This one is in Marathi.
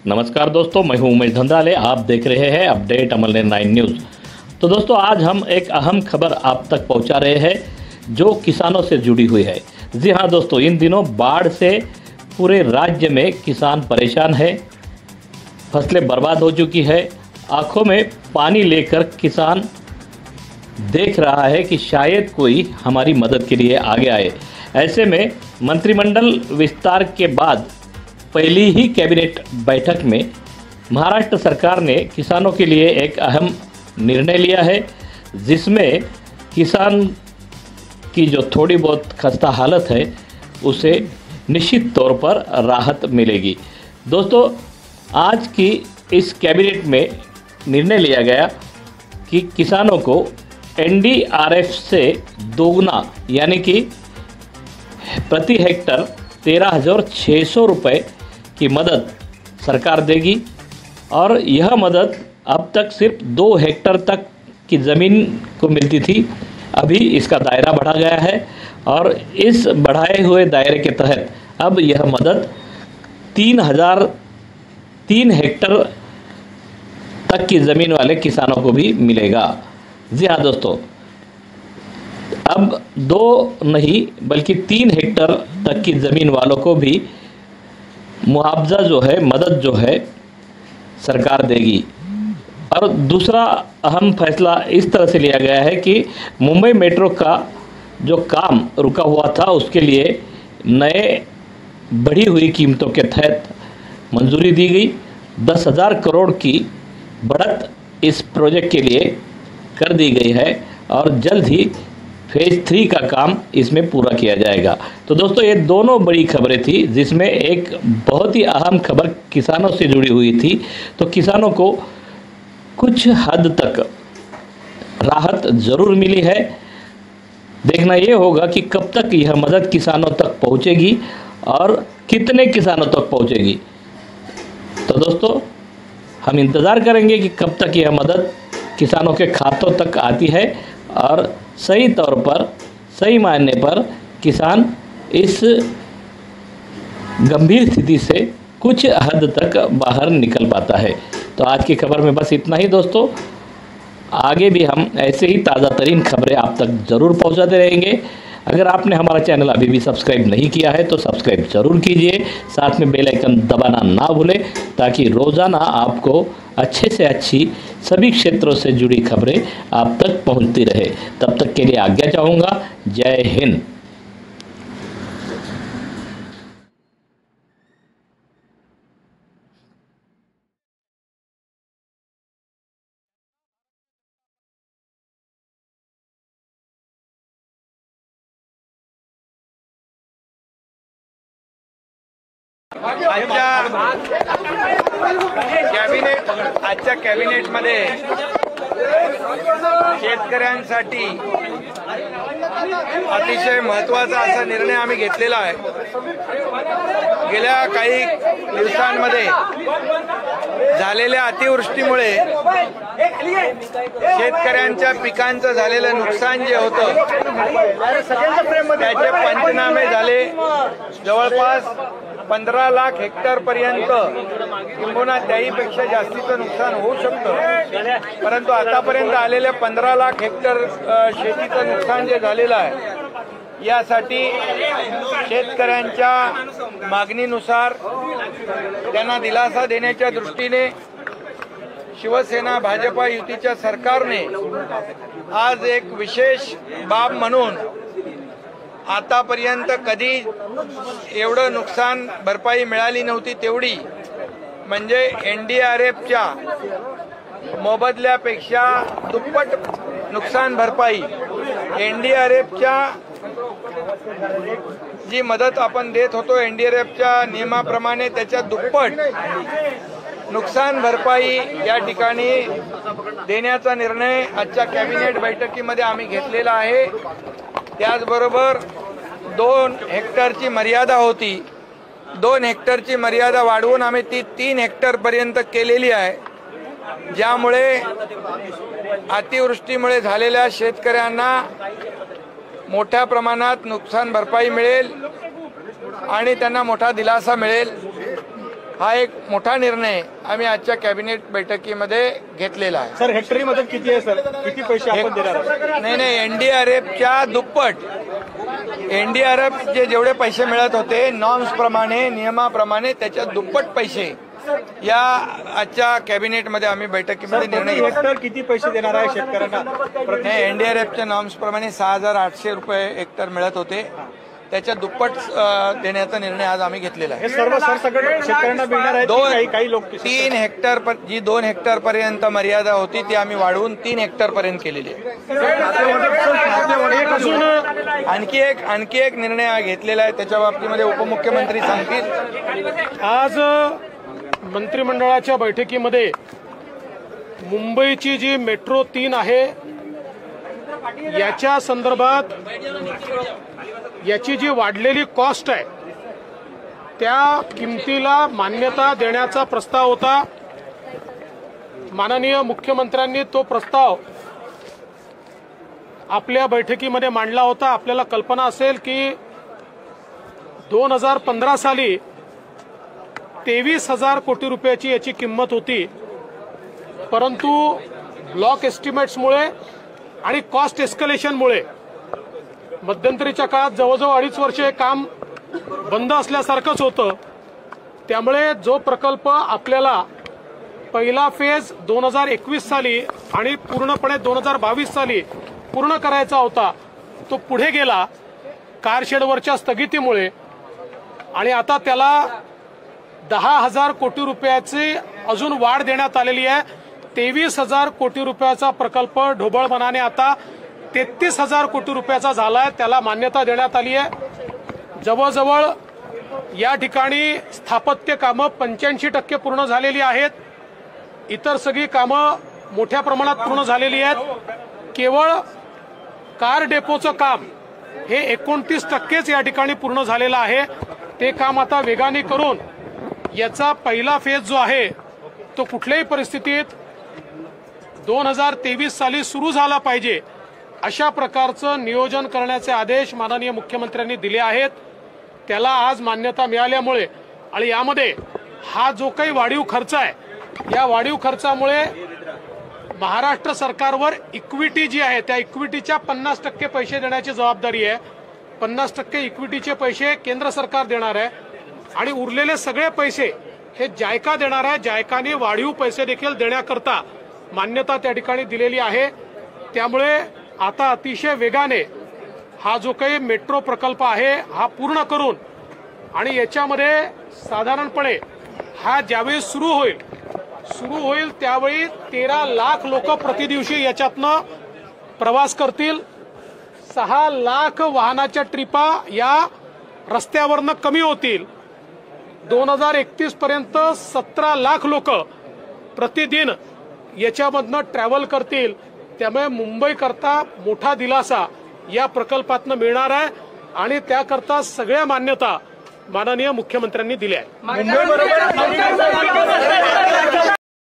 नमस्कार दोस्तों, मैं हूं उमेश धंधाले। आप देख रहे हैं अपडेट अमलनेर 9 न्यूज़। तो दोस्तों, आज हम एक अहम खबर आप तक पहुंचा रहे हैं जो किसानों से जुड़ी हुई है। जी हां दोस्तों, इन दिनों बाढ़ से पूरे राज्य में किसान परेशान है, फसलें बर्बाद हो चुकी है। आंखों में पानी लेकर किसान देख रहा है कि शायद कोई हमारी मदद के लिए आगे आए। ऐसे में मंत्रिमंडल विस्तार के बाद पहली ही कैबिनेट बैठक में महाराष्ट्र सरकार ने किसानों के लिए एक अहम निर्णय लिया है, जिसमें किसान की जो थोड़ी बहुत खस्ता हालत है उसे निश्चित तौर पर राहत मिलेगी। दोस्तों, आज की इस कैबिनेट में निर्णय लिया गया कि किसानों को एनडीआरएफ से दोगुना यानी कि प्रति हेक्टर 13,600 रुपये की मदद सरकार देगी। और यह मदद अब तक सिर्फ 2 हेक्टर तक की ज़मीन को मिलती थी, अभी इसका दायरा बढ़ा गया है और इस बढ़ाए हुए दायरे के तहत अब यह मदद 3 हेक्टर तक की ज़मीन वाले किसानों को भी मिलेगा। जी हाँ दोस्तों, अब 2 नहीं बल्कि 3 हेक्टर तक की ज़मीन वालों को भी मुआवजा जो है, मदद जो है सरकार देगी। और दूसरा अहम फैसला इस तरह से लिया गया है कि मुंबई मेट्रो का जो काम रुका हुआ था उसके लिए नए बढ़ी हुई कीमतों के तहत मंजूरी दी गई। 10,000 करोड़ की बढ़त इस प्रोजेक्ट के लिए कर दी गई है और जल्द ही फेज़ 3 का काम इसमें पूरा किया जाएगा। तो दोस्तों, ये दोनों बड़ी खबरें थी, जिसमें एक बहुत ही अहम खबर किसानों से जुड़ी हुई थी। तो किसानों को कुछ हद तक राहत ज़रूर मिली है। देखना ये होगा कि कब तक यह मदद किसानों तक पहुंचेगी और कितने किसानों तक पहुंचेगी। तो दोस्तों, हम इंतज़ार करेंगे कि कब तक यह मदद किसानों के खातों तक आती है और सही तौर पर, सही मायने पर किसान इस गंभीर स्थिति से कुछ हद तक बाहर निकल पाता है। तो आज की खबर में बस इतना ही दोस्तों। आगे भी हम ऐसे ही ताज़ा तरीन खबरें आप तक ज़रूर पहुंचाते रहेंगे। अगर आपने हमारा चैनल अभी भी सब्सक्राइब नहीं किया है तो सब्सक्राइब ज़रूर कीजिए, साथ में बेल आइकन दबाना ना भूलें, ताकि रोज़ाना आपको अच्छे से अच्छी सभी क्षेत्रों से जुड़ी खबरें आप तक पहुंचती रहे। तब तक के लिए आज्ञा चाहूँगा। जय हिंद। आजच्या कॅबिनेटमध्ये शेतकऱ्यांसाठी अतिशय महत्त्वाचा असा निर्णय आम्ही घेतलेला आहे। गेल्या काही दिवसांमध्ये झालेल्या अतिवृष्टीमुळे शेतकऱ्यांच्या पिकांचं झालेलं नुकसान जे होतं त्याचे पंचनामे झाले। जवळपास 15 लाख हेक्टर पर्यंत किंबहुना त्याहीपेक्षा जास्तीचं नुकसान होऊ शकतं, परंतु आतापर्यंत आलेल्या 15 लाख हेक्टर शेतीचं नुकसान जे झालेलं आहे यासाठी शेतकऱ्यांच्या मागणीनुसार त्यांना दिलासा देण्याच्या दृष्टीने शिवसेना भाजपा युतीच्या सरकारने आज एक विशेष बाब म्हणून आतापर्यंत कधी एवढं नुकसान भरपाई मिळाली नव्हती तेवढी, म्हणजे एनडीआरएफच्या मोबदल्यापेक्षा दुप्पट नुकसान भरपाई, एनडीआरएफच्या जी मदत आपण देत होतो एनडीआरएफच्या नियमाप्रमाणे त्याच्या दुप्पट नुकसान भरपाई या ठिकाणी देण्याचा निर्णय आजच्या कॅबिनेट बैठकीमध्ये आम्ही घेतलेला आहे। त्याचबरोबर 2 हेक्टरची मर्यादा होती, 2 हेक्टरची मर्यादा वाढवून आम्ही ती 3 हेक्टर पर्यंत केलेली आहे, ज्यामुळे अतिवृष्टीमुळे झालेल्या शेतकऱ्यांना मोठ्या प्रमाणात नुकसान भरपाई मिळेल आणि त्यांना मोठा दिलासा मिळेल। हा एक मोठा निर्णय आम्ही आजच्या कॅबिनेट बैठकीमध्ये घेतलेला आहे. सर हेक्टरी मदत किती आहे सर? किती पैसे आपण देणार आहोत? नाही एनडीआरएफच्या दुप्पट. एनडीआरएफ जेवढे पैसे मिळत होते नॉर्म्स प्रमाणे नियमाप्रमाणे त्याच्या दुप्पट पैसे या आजच्या कॅबिनेटमध्ये आम्ही बैठकीमध्ये निर्णय घेतला. हेक्टर किती पैसे देणार आहे शेतकऱ्यांना? एनडीआरएफच्या नॉर्म्स प्रमाणे 6,800 रुपये हेक्टर मिळत होते, त्याच्या दुप्पट देण्याचा निर्णय आज आम्ही घेतलेला आहे. हे सर्व सरसकट शेतकऱ्यांना मिळणार आहे. काही लोक 3 हेक्टर जी 2 हेक्टर पर्यंत मर्यादा होती ती आम्ही वाढवून 3 हेक्टर पर्यंत केलेली आहे. आणखी एक निर्णय घेतलेला आहे, त्याच्या बाबतीमध्ये उपमुख्यमंत्री सांगतील. आज मंत्रिमंडळाच्या बैठकीमध्ये मुंबईची जी मेट्रो 3 आहे याच्या संदर्भात याची जी वाढलेली कॉस्ट आहे त्या किमतीला मान्यता देण्याचा प्रस्ताव होता. माननीय मुख्यमंत्र्यांनी तो प्रस्ताव आपल्या बैठकीमध्ये मांडला होता. आपल्याला कल्पना असेल की 2015 साली 23,000 कोटी रुपयाची याची किंमत होती, परंतु ब्लॉक एस्टिमेट्समुळे आणि कॉस्ट एस्कलेशनमुळे मध्यंतरीच्या काळात जवळजवळ 2.5 वर्ष हे काम बंद असल्यासारखंच होतं. त्यामुळे जो प्रकल्प आपल्याला पहिला फेज 2021 साली आणि पूर्णपणे 2022 साली पूर्ण करायचा होता तो पुढे गेला कारशेडवरच्या स्थगितीमुळे, आणि आता त्याला 10,000 कोटी रुपयाची अजून वाढ देण्यात आलेली आहे. 23,000 कोटी रुपयाचा प्रकल्प ढोबळमनाने आता 33,000 कोटी रुपयाचा झालाय, त्याला मान्यता देण्यात आली आहे. जवळजवळ या ठिकाणी स्थापत्य कामं 85% पूर्ण झालेली आहेत. इतर सगळी कामं मोठ्या प्रमाणात पूर्ण झालेली आहेत. केवळ कार डेपोचं काम हे 29%च या ठिकाणी पूर्ण झालेलं आहे. ते काम आता वेगाने करून याचा पहिला फेज जो आहे तो कुठल्याही परिस्थितीत 2023 साली सुरू झाला पाहिजे अशा प्रकारचं नियोजन करण्याचे आदेश माननीय मुख्यमंत्र्यांनी दिले आहेत. त्याला आज मान्यता मिळाल्यामुळे आणि यामध्ये हा जो काही वाढीव खर्च आहे या वाढीव खर्चामुळे महाराष्ट्र सरकारवर इक्विटी जी आहे त्या इक्विटीच्या 50% पैसे देण्याची जबाबदारी आहे. 50% इक्विटीचे पैसे केंद्र सरकार देणार आहे आणि उरलेले सगळे पैसे हे जायका देणार आहे. जायकाने वाढीव पैसे देखील देण्याकरता मान्यता त्या ठिकाणी दिलेली आहे. त्यामुळे आता अतिशय वेगाने हा जो काही मेट्रो प्रकल्प आहे हा पूर्ण करून आणि याच्यामध्ये साधारणपणे हा ज्यावेळी सुरू होईल त्यावेळी 13 लाख लोक प्रतिदिवशी याच्यातनं प्रवास करतील. 6 लाख वाहनाच्या ट्रिपा या रस्त्यावरनं कमी होतील. 2031 पर्यंत 17 लाख लोक प्रतिदिन याच्यामधनं ट्रॅव्हल करतील. त्यामुळे मुंबईकरता मोठा दिलासा या प्रकल्पातनं मिळणार आहे आणि त्याकरता सगळ्या मान्यता माननीय मुख्यमंत्र्यांनी दिल्या आहे.